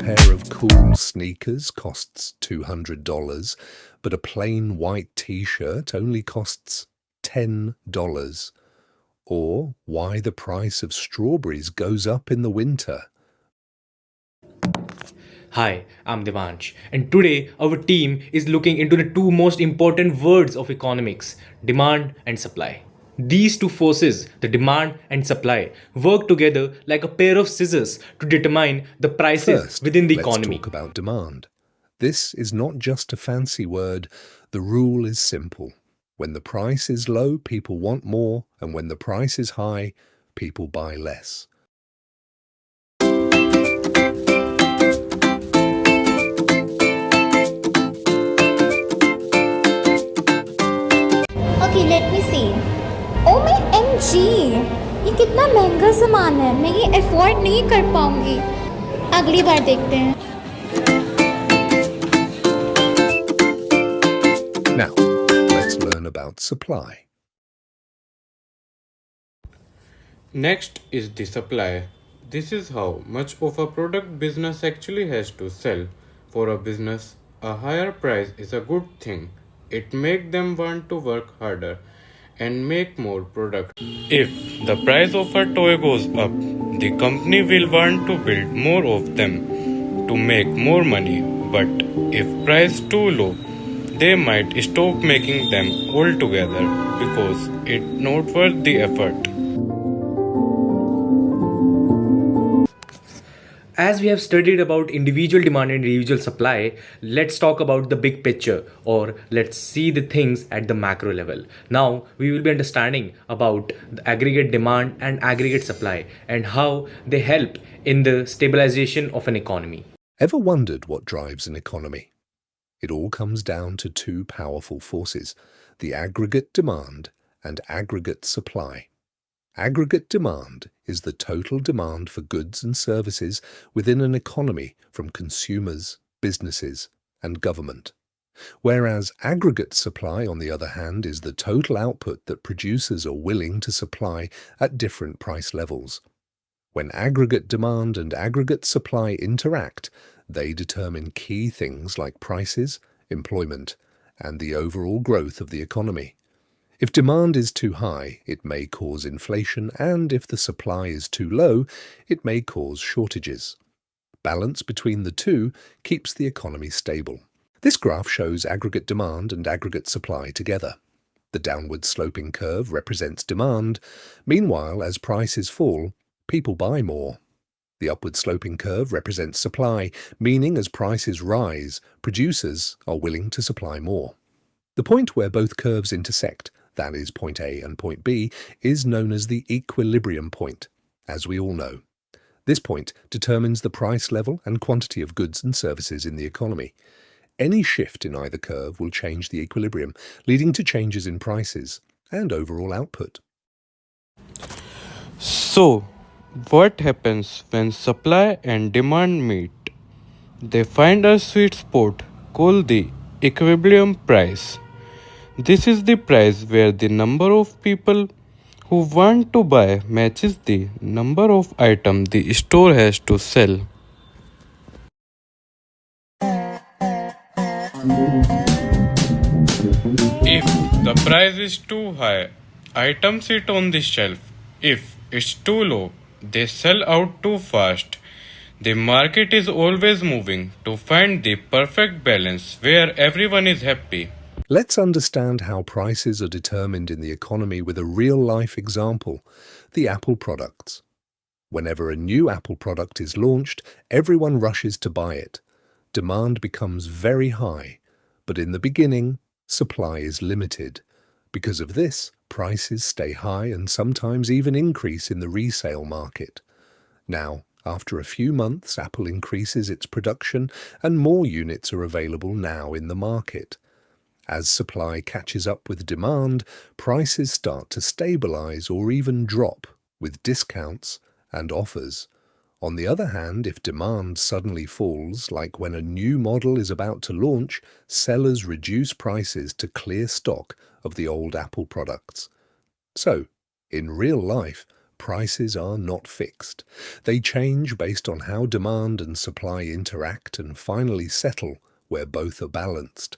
pair of cool sneakers costs $200, but a plain white t-shirt only costs $10. Or why the price of strawberries goes up in the winter. Hi, I'm Devansh, and today our team is looking into the two most important words of economics, demand and supply. These two forces, the demand and supply, work together like a pair of scissors to determine the prices First, within the let's economy. talk about demand. This is not just a fancy word. The rule is simple. When the price is low, people want more, and when the price is high, people buy less. Okay let me see oh my MG ये कितना महंगा सामान है मैं ये afford नहीं कर पाऊंगी अगली बार देखते हैं Now, let's learn about supply. Next is the supply. This is how much of a product business actually has to sell. For a business, a higher price is a good thing. It makes them want to work harder and make more product. If the price of a toy goes up, the company will want to build more of them to make more money. But if price too low, they might stop making them altogether because it's not worth the effort. As we have studied about individual demand and individual supply, let's talk about the big picture, or let's see the things at the macro level. Now, we will be understanding about the aggregate demand and aggregate supply and how they help in the stabilization of an economy. Ever wondered what drives an economy? It all comes down to two powerful forces, the aggregate demand and aggregate supply. Aggregate demand is the total demand for goods and services within an economy from consumers, businesses, and government. Whereas aggregate supply, on the other hand, is the total output that producers are willing to supply at different price levels. When aggregate demand and aggregate supply interact, they determine key things like prices, employment, and the overall growth of the economy. If demand is too high, it may cause inflation, and if the supply is too low, it may cause shortages. Balance between the two keeps the economy stable. This graph shows aggregate demand and aggregate supply together. The downward sloping curve represents demand. Meanwhile, as prices fall, people buy more. The upward sloping curve represents supply, meaning as prices rise, producers are willing to supply more. The point where both curves intersect, that is point A and point B, is known as the equilibrium point, as we all know. This point determines the price level and quantity of goods and services in the economy. Any shift in either curve will change the equilibrium, leading to changes in prices and overall output. So, what happens when supply and demand meet? They find a sweet spot called the equilibrium price. This is the price where the number of people who want to buy matches the number of items the store has to sell. If the price is too high, items sit on the shelf. If it's too low, they sell out too fast. The market is always moving to find the perfect balance where everyone is happy. Let's understand how prices are determined in the economy with a real-life example, the Apple products. Whenever a new Apple product is launched, everyone rushes to buy it. Demand becomes very high, but in the beginning, supply is limited. Because of this, prices stay high and sometimes even increase in the resale market. Now, after a few months, Apple increases its production and more units are available now in the market. As supply catches up with demand, prices start to stabilize or even drop with discounts and offers. On the other hand, if demand suddenly falls, like when a new model is about to launch, sellers reduce prices to clear stock of the old Apple products. So, in real life, Prices are not fixed. They change based on how demand and supply interact and finally settle where both are balanced.